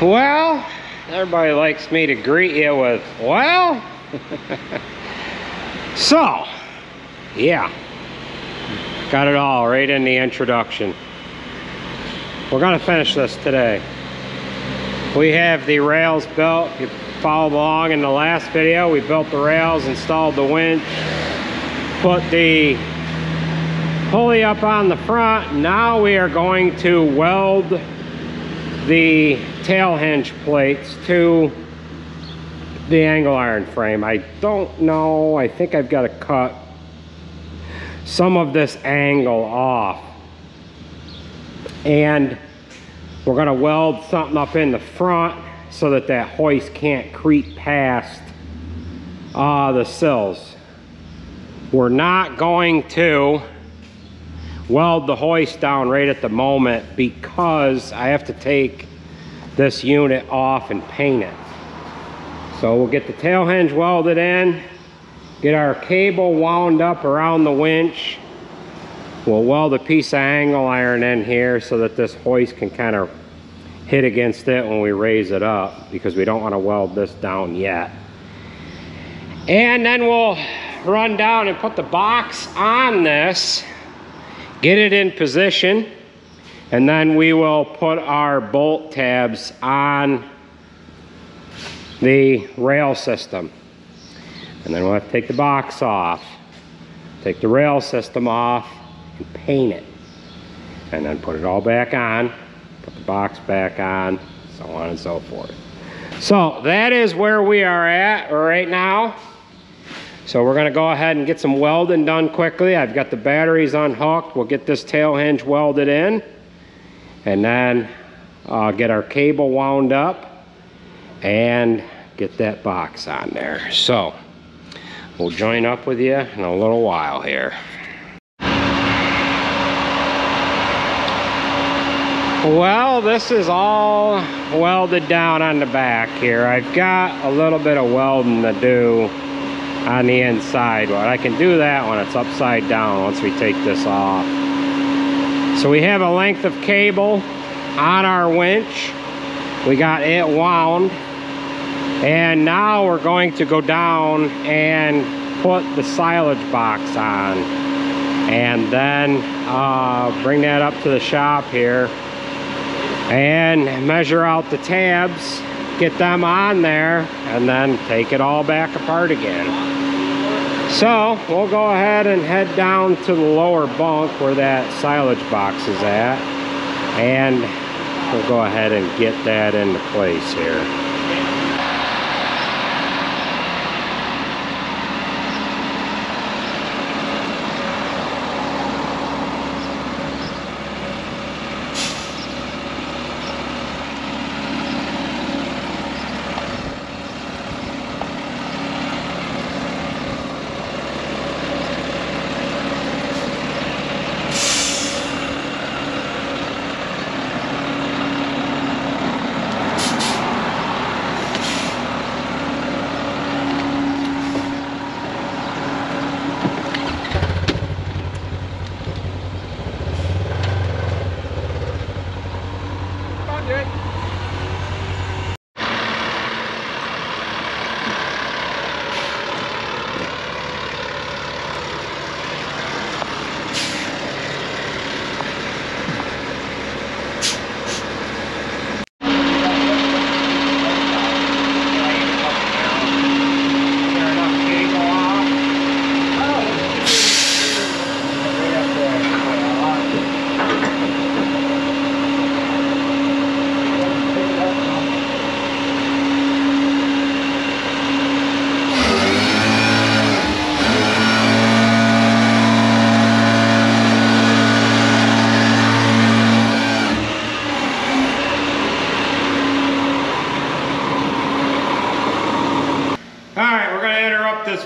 Well, everybody likes me to greet you with, well. So, yeah, got it all right in the introduction. We're gonna finish this today. We have the rails built. If you followed along in the last video, we built the rails, installed the winch, put the pulley up on the front. Now we are going to weld the tail hinge plates to the angle iron frame. I don't know, I think I've got to cut some of this angle off, and we're going to weld something up in the front so that that hoist can't creep past the sills. We're not going to weld the hoist down right at the moment because I have to take this unit off and paint it. So we'll get the tail hinge welded in, get our cable wound up around the winch. We'll weld a piece of angle iron in here so that this hoist can kind of hit against it when we raise it up, because we don't want to weld this down yet. And then we'll run down and put the box on this, get it in position, and then we will put our bolt tabs on the rail system. And then we'll have to take the box off, take the rail system off, and paint it. And then put it all back on, put the box back on, so on and so forth. So that is where we are at right now. So we're going to go ahead and get some welding done quickly. I've got the batteries unhooked. We'll get this tail hinge welded in, and then get our cable wound up and get that box on there. So we'll join up with you in a little while here. Well, this is all welded down on the back here. I've got a little bit of welding to do on the inside, but I can do that when it's upside down once we take this off. So we have a length of cable on our winch. We got it wound, and now we're going to go down and put the silage box on, and then bring that up to the shop here and measure out the tabs, get them on there, and then take it all back apart again. So we'll go ahead and head down to the lower bunk where that silage box is at, and we'll go ahead and get that into place here.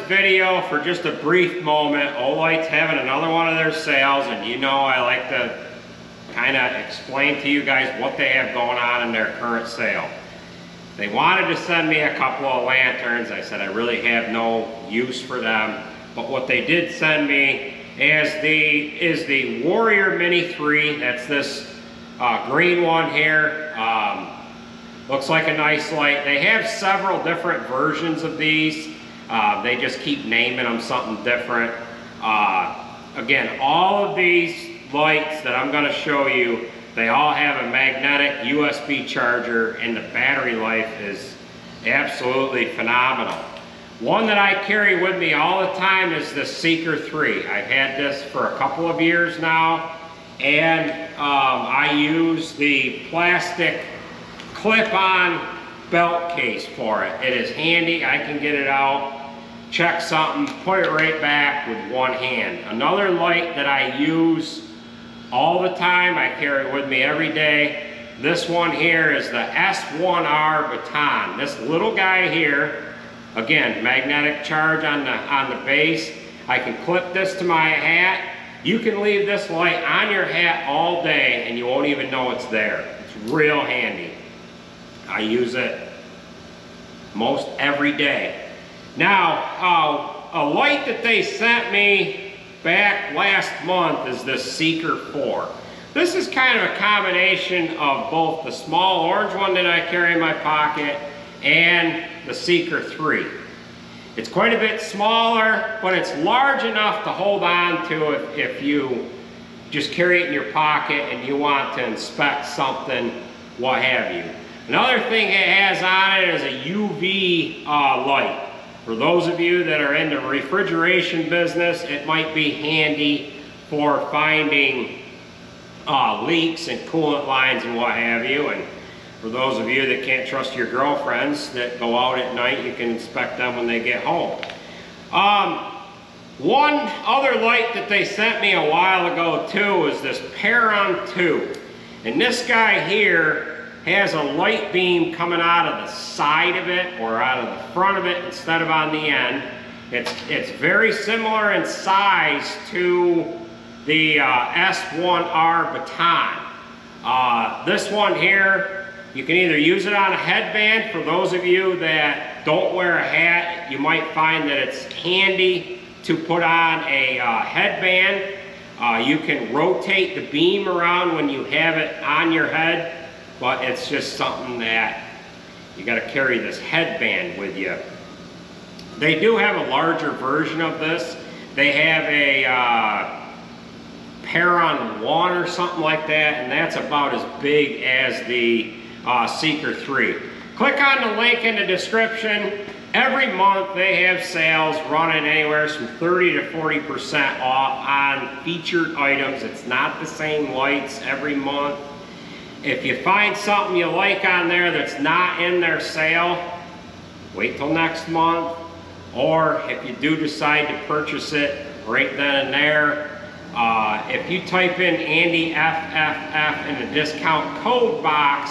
Video for just a brief moment. Olight's having another one of their sales, and you know I like to kind of explain to you guys what they have going on in their current sale. They wanted to send me a couple of lanterns. I said I really have no use for them, but what they did send me is the Warrior Mini 3. That's this green one here. Looks like a nice light. They have several different versions of these. They just keep naming them something different. Again, all of these lights that I'm going to show you, they all have a magnetic USB charger, and the battery life is absolutely phenomenal. One that I carry with me all the time is the Seeker 3. I've had this for a couple of years now, and I use the plastic clip-on belt case for it. It is handy. I can get it out, check something, put it right back with one hand. Another light that I use all the time, I carry it with me every day. This one here is the S1R Baton. This little guy here, again, magnetic charge on the base. I can clip this to my hat. You can leave this light on your hat all day and you won't even know it's there. It's real handy. I use it most every day. Now, a light that they sent me back last month is the Seeker 4. This is kind of a combination of both the small orange one that I carry in my pocket and the Seeker 3. It's quite a bit smaller, but it's large enough to hold on to if you just carry it in your pocket and you want to inspect something, what have you. Another thing it has on it is a UV light. For those of you that are in the refrigeration business, it might be handy for finding leaks and coolant lines and what have you. And for those of you that can't trust your girlfriends that go out at night, you can inspect them when they get home. One other light that they sent me a while ago too is this Paron 2. And this guy here has a light beam coming out of the side of it or out of the front of it instead of on the end. It's very similar in size to the S1R Baton. This one here, you can either use it on a headband. For those of you that don't wear a hat, you might find that it's handy to put on a headband. You can rotate the beam around when you have it on your head, but it's just something that you got to carry this headband with you. They do have a larger version of this. They have a Paron 1 or something like that, and that's about as big as the Seeker 3. Click on the link in the description. Every month they have sales running anywhere from 30 to 40% off on featured items. It's not the same lights every month. If you find something you like on there that's not in their sale, wait till next month. Or if you do decide to purchase it right then and there, if you type in Andy FFF in the discount code box,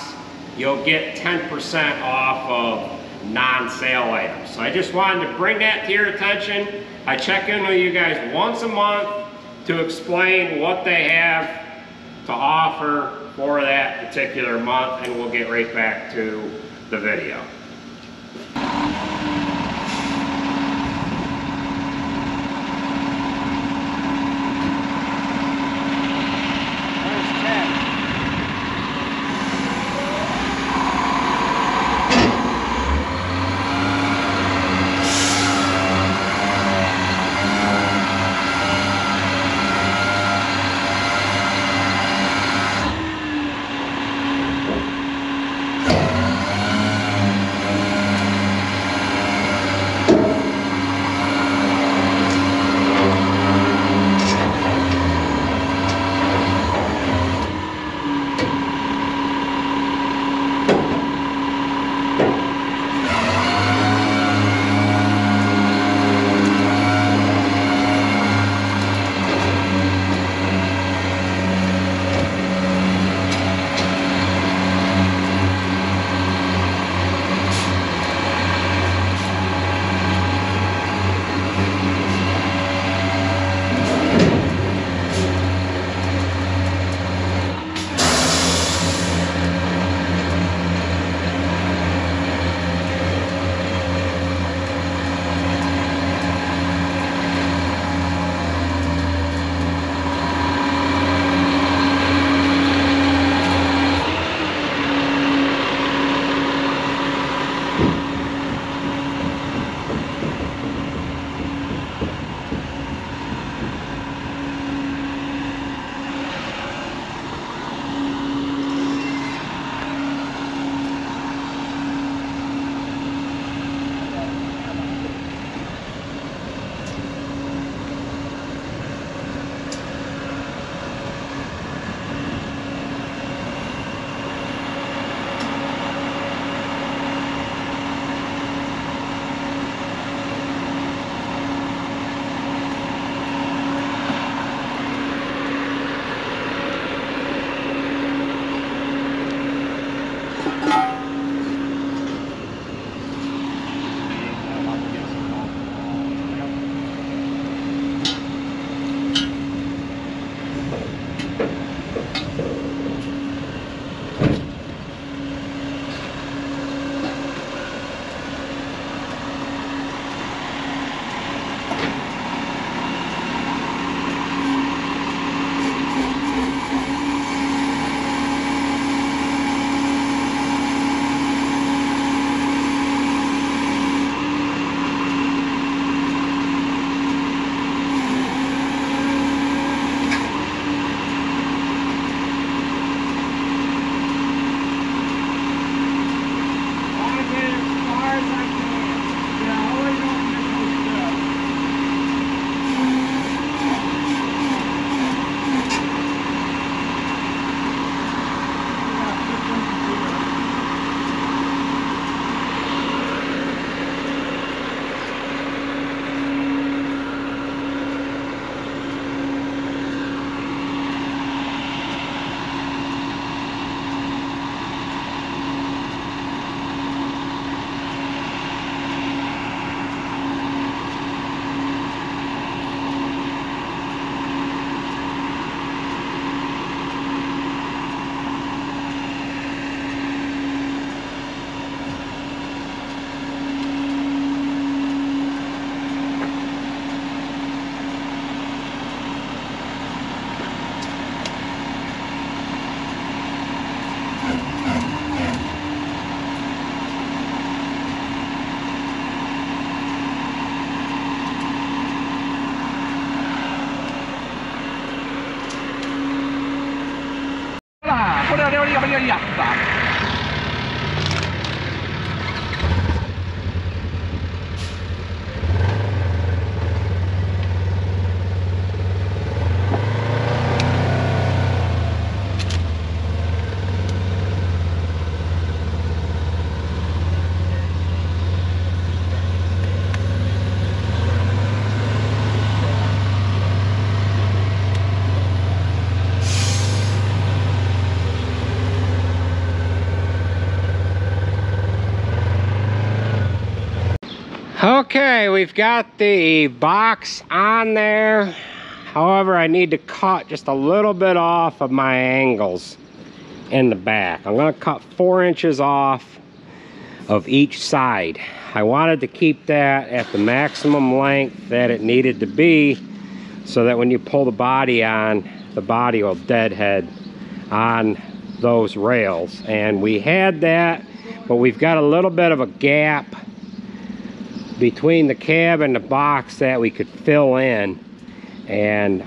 you'll get 10% off of non-sale items. So I just wanted to bring that to your attention. I check in with you guys once a month to explain what they have to offer for that particular month, and we'll get right back to the video. Okay, we've got the box on there. However, I need to cut just a little bit off of my angles in the back. I'm going to cut 4 inches off of each side. I wanted to keep that at the maximum length that it needed to be, so that when you pull the body on, the body will deadhead on those rails. And we had that, but we've got a little bit of a gap between the cab and the box that we could fill in, and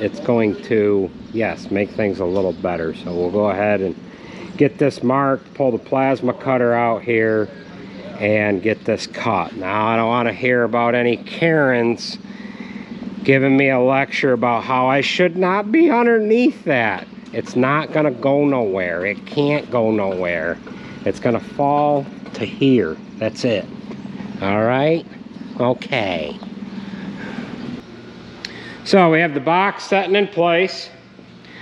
it's going to, yes, make things a little better. So we'll go ahead and get this marked, pull the plasma cutter out here, and get this cut. Now, I don't want to hear about any Karens giving me a lecture about how I should not be underneath that. It's not gonna go nowhere. It can't go nowhere. It's gonna fall to here. That's it. All right? Okay. So we have the box setting in place.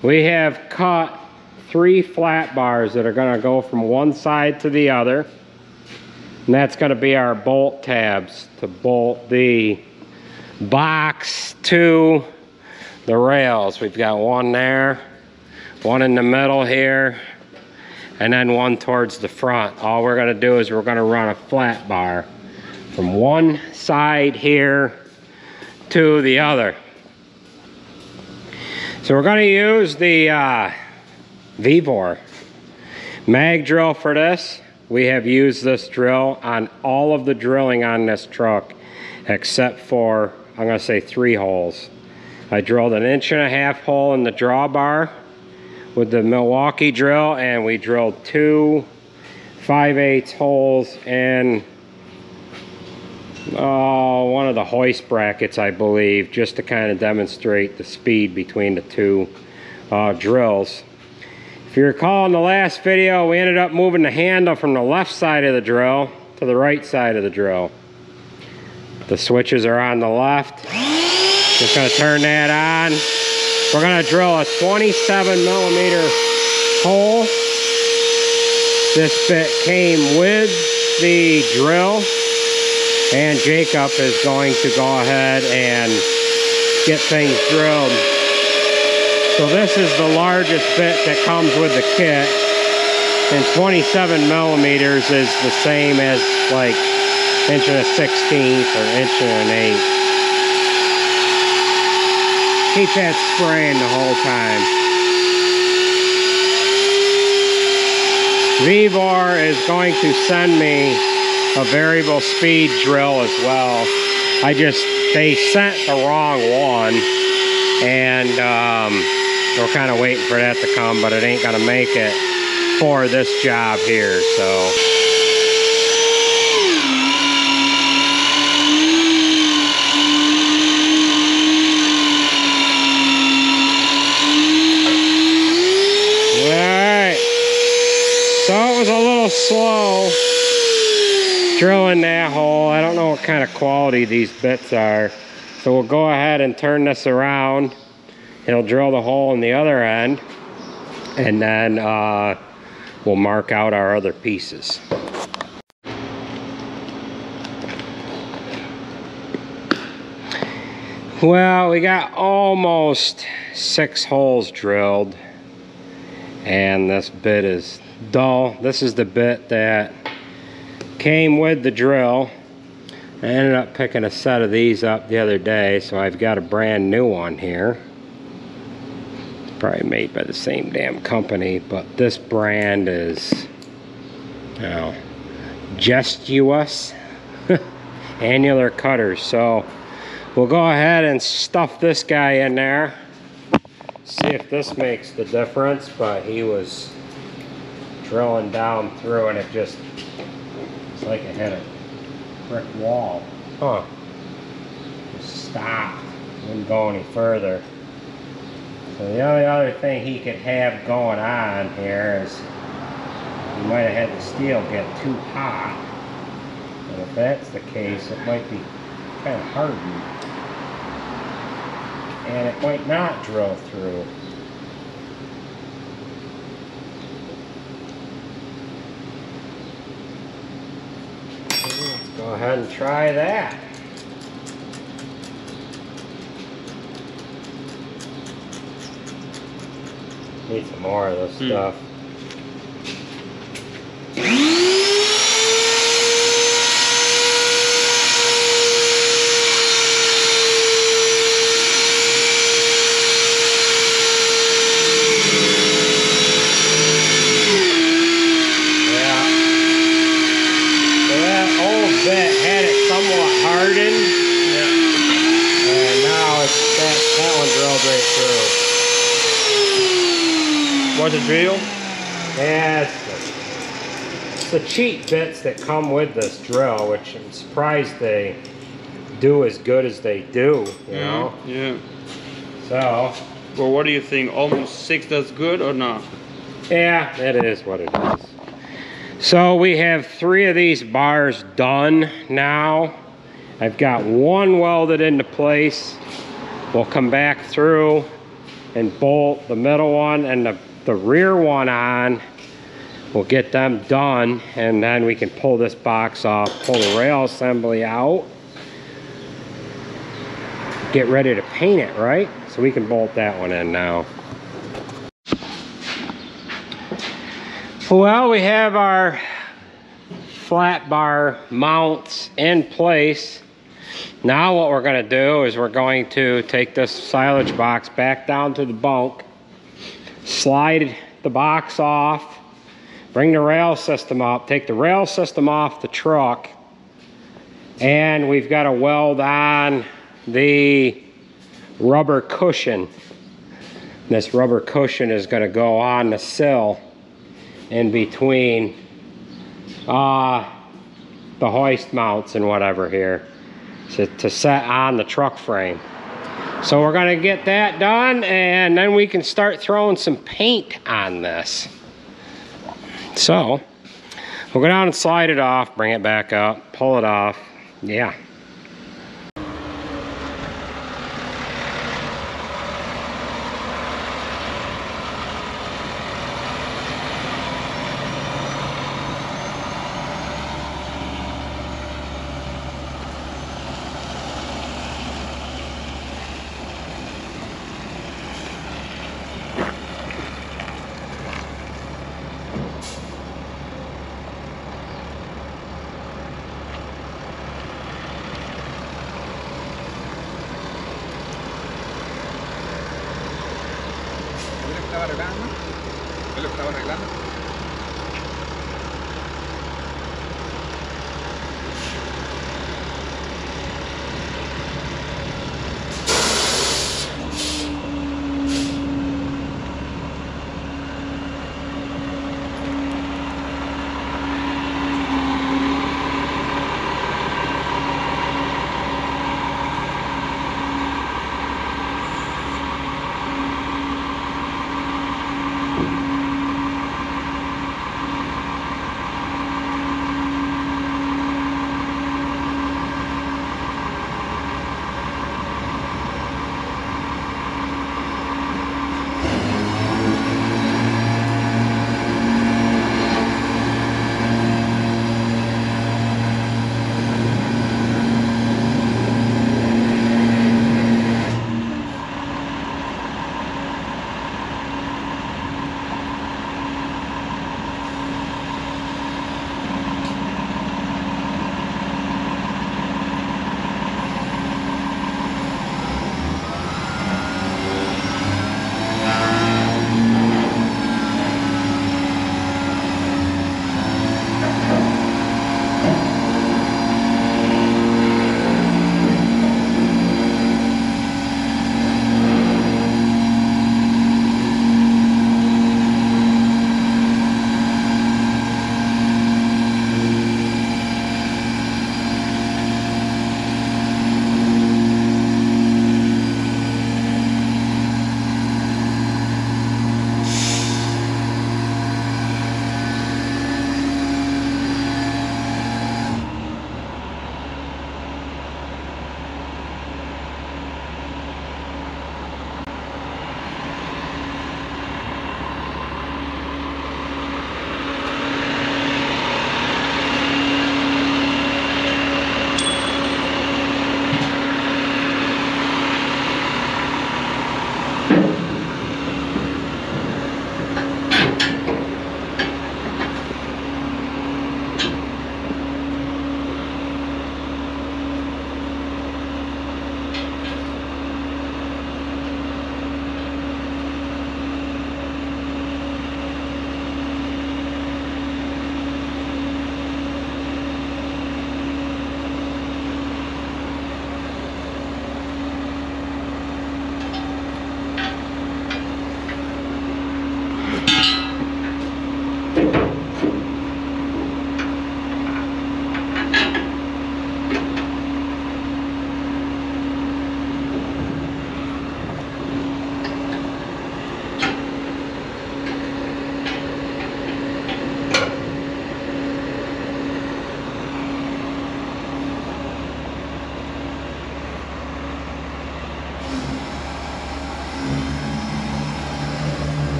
We have cut 3 flat bars that are gonna go from one side to the other. And that's gonna be our bolt tabs to bolt the box to the rails. We've got one there, one in the middle here, and then one towards the front. All we're gonna do is we're gonna run a flat bar from one side here to the other. So we're gonna use the Vevor mag drill for this. We have used this drill on all of the drilling on this truck except for, I'm gonna say, 3 holes. I drilled an 1.5 inch hole in the drawbar with the Milwaukee drill, and we drilled 2 5/8 holes in one of the hoist brackets, I believe, just to kind of demonstrate the speed between the 2 drills. If you recall in the last video, we ended up moving the handle from the left side of the drill to the right side of the drill. The switches are on the left. Just gonna turn that on. We're gonna drill a 27mm hole. This bit came with the drill, and Jacob is going to go ahead and get things drilled. So this is the largest bit that comes with the kit, and 27mm is the same as like 1 1/16 or 1 1/8. Keep that spraying the whole time. Vevor is going to send me a variable speed drill as well. They sent the wrong one, and we're kind of waiting for that to come, but it ain't gonna make it for this job here, so. Alright, so it was a little slow drilling that hole. I don't know what kind of quality these bits are, so we'll go ahead and turn this around. It'll drill the hole in the other end, and then we'll mark out our other pieces. Well, we got almost 6 holes drilled, and this bit is dull. This is the bit that came with the drill. I ended up picking a set of these up the other day, so I've got a brand new one here. Probably made by the same damn company, but this brand is, you know, Gestuous annular cutters. So we'll go ahead and stuff this guy in there, see if this makes the difference. But he was drilling down through, and it's like it hit a brick wall. Huh. Just stopped, didn't go any further. So the only other thing he could have going on here is he might have had the steel get too hot. And if that's the case, it might be kind of hardened, and it might not drill through. Let's go go ahead and try that. Need some more of this stuff. What's a drill? Yeah, it's the cheap bits that come with this drill, which I'm surprised they do as good as they do, you know? Yeah. So. Well, what do you think? Almost 6 does good or not? Yeah, it is what it is. So we have 3 of these bars done now. I've got 1 welded into place. We'll come back through and bolt the middle one and the rear one on. We'll get them done, and then we can pull this box off, pull the rail assembly out, get ready to paint it, right? So we can bolt that one in now. Well, we have our flat bar mounts in place. Now what we're going to do is we're going to take this silage box back down to the bunk, slide the box off, bring the rail system up, take the rail system off the truck, and we've got to weld on the rubber cushion. This rubber cushion is going to go on the sill in between the hoist mounts and whatever here to set on the truck frame. So we're going to get that done, and then we can start throwing some paint on this. So we'll go down and slide it off, bring it back up, pull it off. Yeah. Él lo estaba arreglando.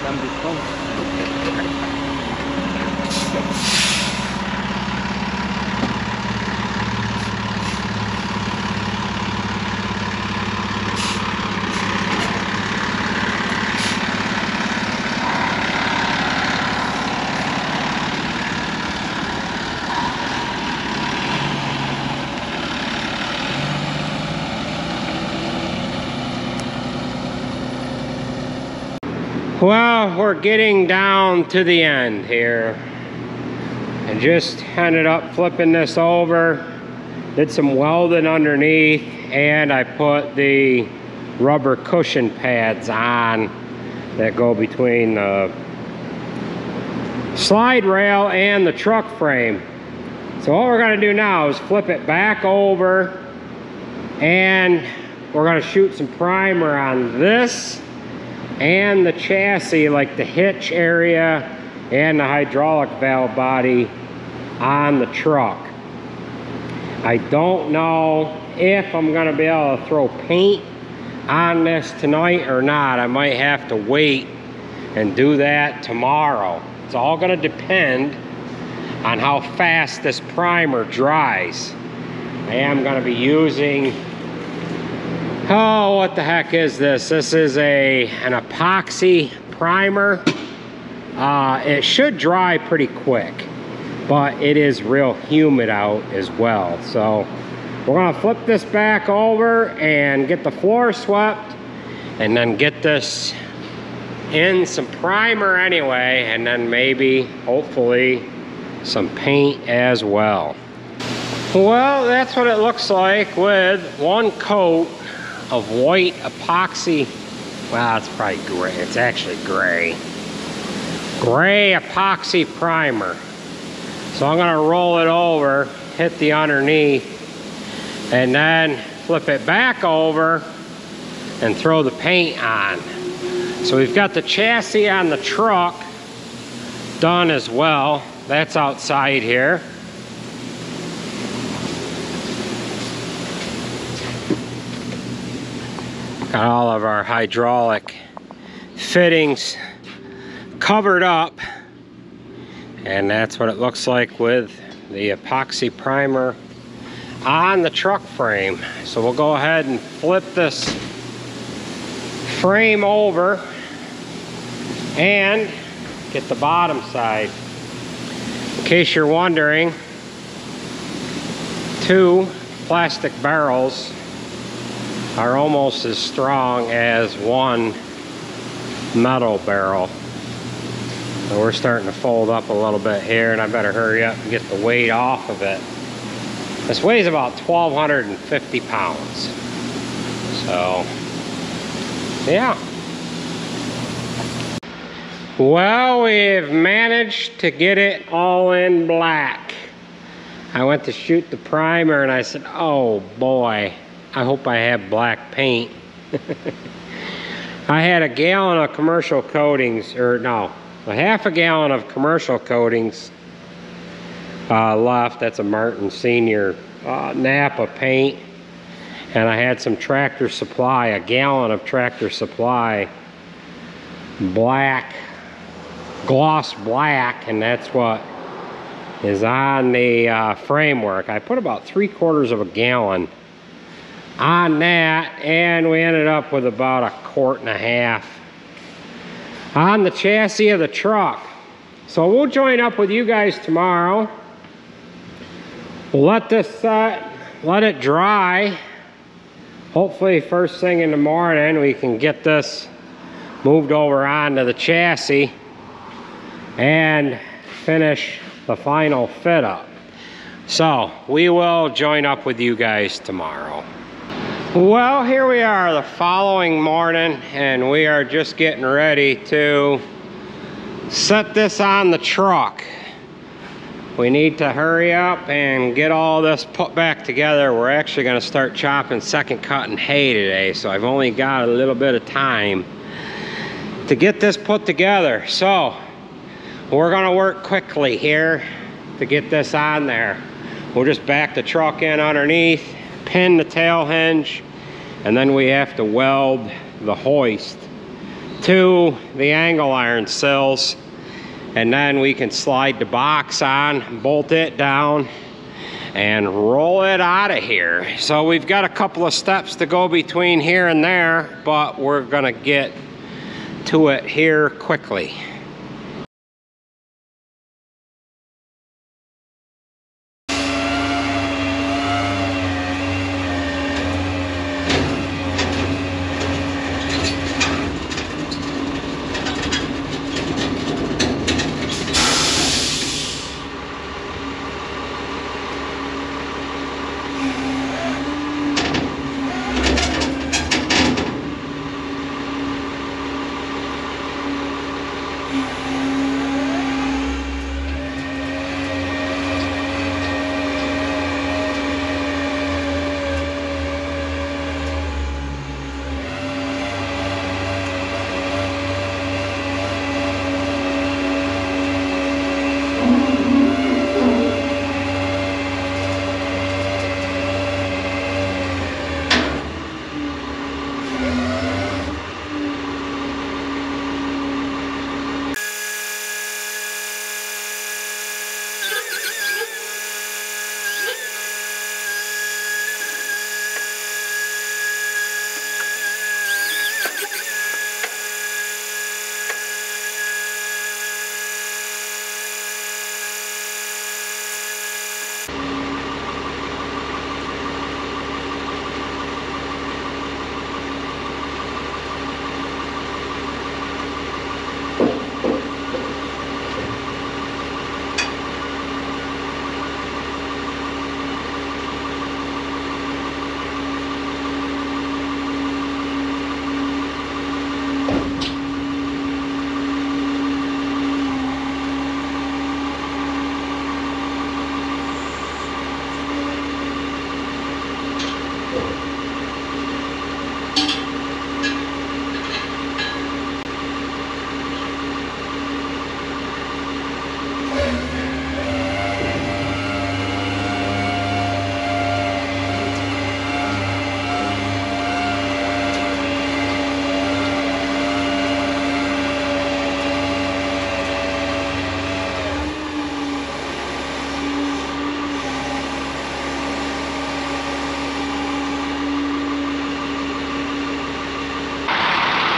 can be close. Well, we're getting down to the end here. And just ended up flipping this over. Did some welding underneath, and I put the rubber cushion pads on that go between the slide rail and the truck frame. So what we're gonna do now is flip it back over, and we're gonna shoot some primer on this and the chassis, like the hitch area and the hydraulic valve body on the truck. I don't know if I'm gonna be able to throw paint on this tonight or not. I might have to wait and do that tomorrow. It's all gonna depend on how fast this primer dries. I am gonna be using, oh, what the heck is this? This is an epoxy primer. It should dry pretty quick, but it is real humid out as well. So we're gonna flip this back over and get the floor swept, and then get this in some primer anyway, and then maybe, hopefully, some paint as well. Well, that's what it looks like with one coat of white epoxy. Well, it's probably gray. It's actually gray. Gray epoxy primer. So I'm gonna roll it over, hit the underneath, and then flip it back over and throw the paint on. So we've got the chassis on the truck done as well. That's outside here. Got all of our hydraulic fittings covered up, and that's what it looks like with the epoxy primer on the truck frame. So we'll go ahead and flip this frame over and get the bottom side. In case you're wondering, 2 plastic barrels are almost as strong as 1 metal barrel. So we're starting to fold up a little bit here, and I better hurry up and get the weight off of it. This weighs about 1,250 pounds. So, yeah. Well, we've managed to get it all in black. I went to shoot the primer and I said, oh boy, I hope I have black paint. I had a gallon of commercial coatings, or no, a half a gallon of commercial coatings left. That's a Martin Senior Napa paint. And I had some Tractor Supply, a gallon of Tractor Supply black, gloss black, and that's what is on the framework. I put about 3/4 of a gallon on that, and we ended up with about 1.5 quarts on the chassis of the truck. So we'll join up with you guys tomorrow. We'll let this set, let it dry. Hopefully first thing in the morning we can get this moved over onto the chassis and finish the final fit up. So we will join up with you guys tomorrow. Well, here we are the following morning, and we are just getting ready to set this on the truck. We need to hurry up and get all this put back together. We're actually going to start chopping second cutting hay today, so I've only got a little bit of time to get this put together. So we're going to work quickly here to get this on there. We'll just back the truck in underneath, pin the tail hinge, and then we have to weld the hoist to the angle iron sills, and then we can slide the box on, bolt it down, and roll it out of here. So we've got a couple of steps to go between here and there, but we're gonna get to it here quickly.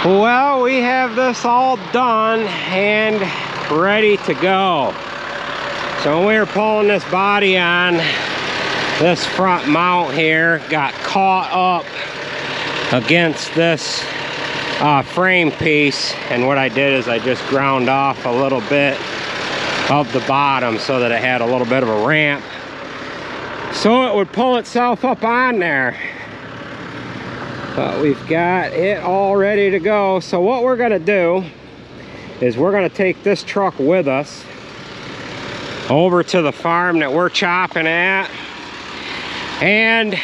Well, we have this all done and ready to go. So when we were pulling this body on, this front mount here got caught up against this frame piece, and what I did is I just ground off a little bit of the bottom so that it had a little bit of a ramp so it would pull itself up on there. But we've got it all ready to go. So what we're gonna do is we're gonna take this truck with us over to the farm that we're chopping at, and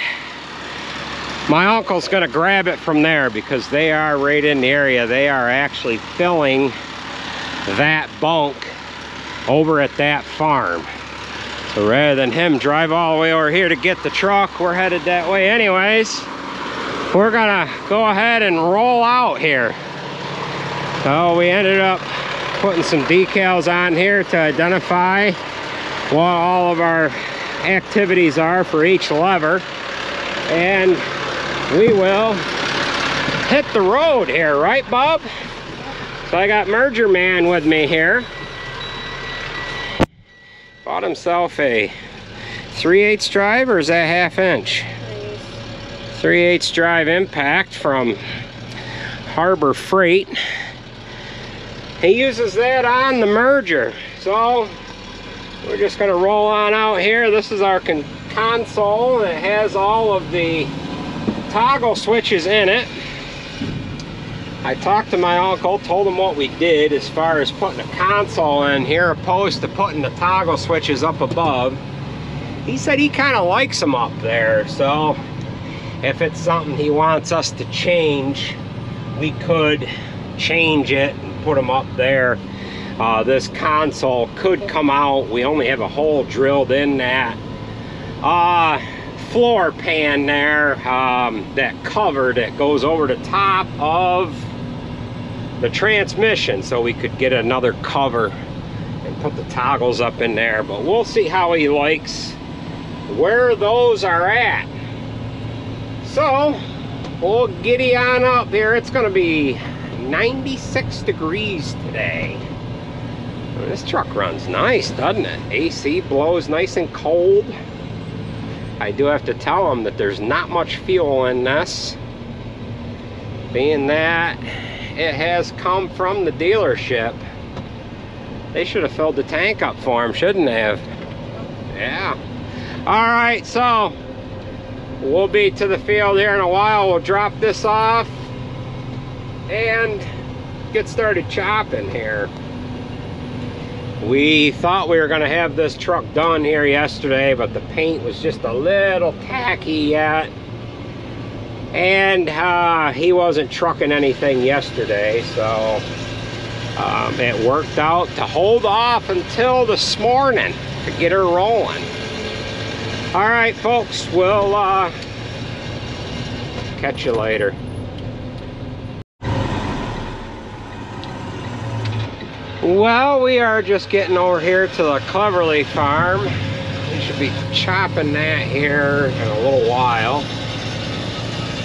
my uncle's gonna grab it from there because they are right in the area. They are actually filling that bunk over at that farm. So rather than him drive all the way over here to get the truck, we're headed that way anyways. We're gonna go ahead and roll out here. So we ended up putting some decals on here to identify what all of our activities are for each lever, and we will hit the road here, right, Bob? So I got Merger Man with me here. Bought himself a 3/8 drive, or is that 1/2 inch? 3/8 drive impact from Harbor Freight. He uses that on the Merger. So we're just gonna roll on out here. This is our console, and it has all of the toggle switches in it. I talked to my uncle, told him what we did as far as putting a console in here opposed to putting the toggle switches up above. He said he kind of likes them up there, so if it's something he wants us to change, we could change it and put them up there. This console could come out. We only have a hole drilled in that floor pan there, that cover that goes over the top of the transmission so we could get another cover and put the toggles up in there. But we'll see how he likes where those are at. So we'll giddy on up here. It's gonna be 96 degrees today. This truck runs nice, doesn't it? AC blows nice and cold. I do have to tell them that there's not much fuel in this, being that it has come from the dealership. They should have filled the tank up for him, shouldn't they have? Yeah. All right, so we'll be to the field here in a while. We'll drop this off and get started chopping here. We thought we were going to have this truck done here yesterday, but the paint was just a little tacky yet. And he wasn't trucking anything yesterday, so it worked out to hold off until this morning to get her rolling. All right, folks, we'll catch you later. Well, we are just getting over here to the Cleverly farm. We should be chopping that here in a little while.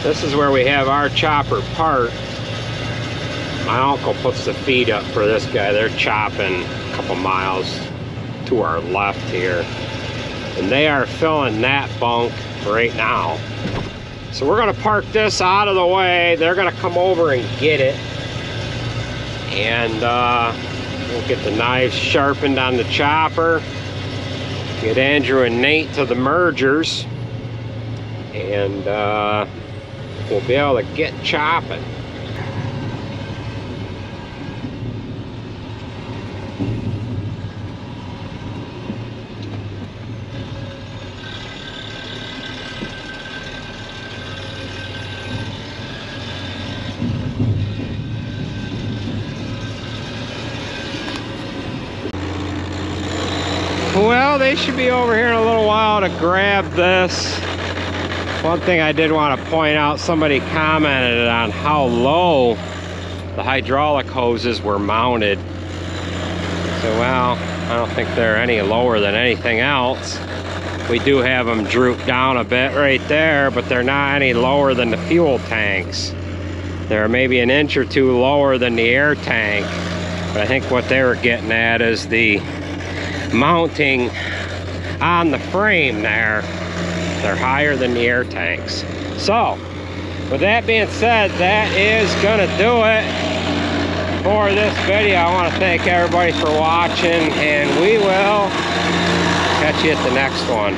This is where we have our chopper parked. My uncle puts the feed up for this guy. They're chopping a couple miles to our left here. And they are filling that bunk right now. So we're gonna park this out of the way. They're gonna come over and get it. And we'll get the knives sharpened on the chopper. Get Andrew and Nate to the mergers. And we'll be able to get chopping. Well, they should be over here in a little while to grab this. One thing I did want to point out, somebody commented on how low the hydraulic hoses were mounted. So, well, I don't think they're any lower than anything else. We do have them droop down a bit right there, but they're not any lower than the fuel tanks. They're maybe an inch or two lower than the air tank. But I think what they were getting at is the mounting on the frame there. They're higher than the air tanks. So, with that being said, that is gonna do it for this video. I want to thank everybody for watching, and we will catch you at the next one.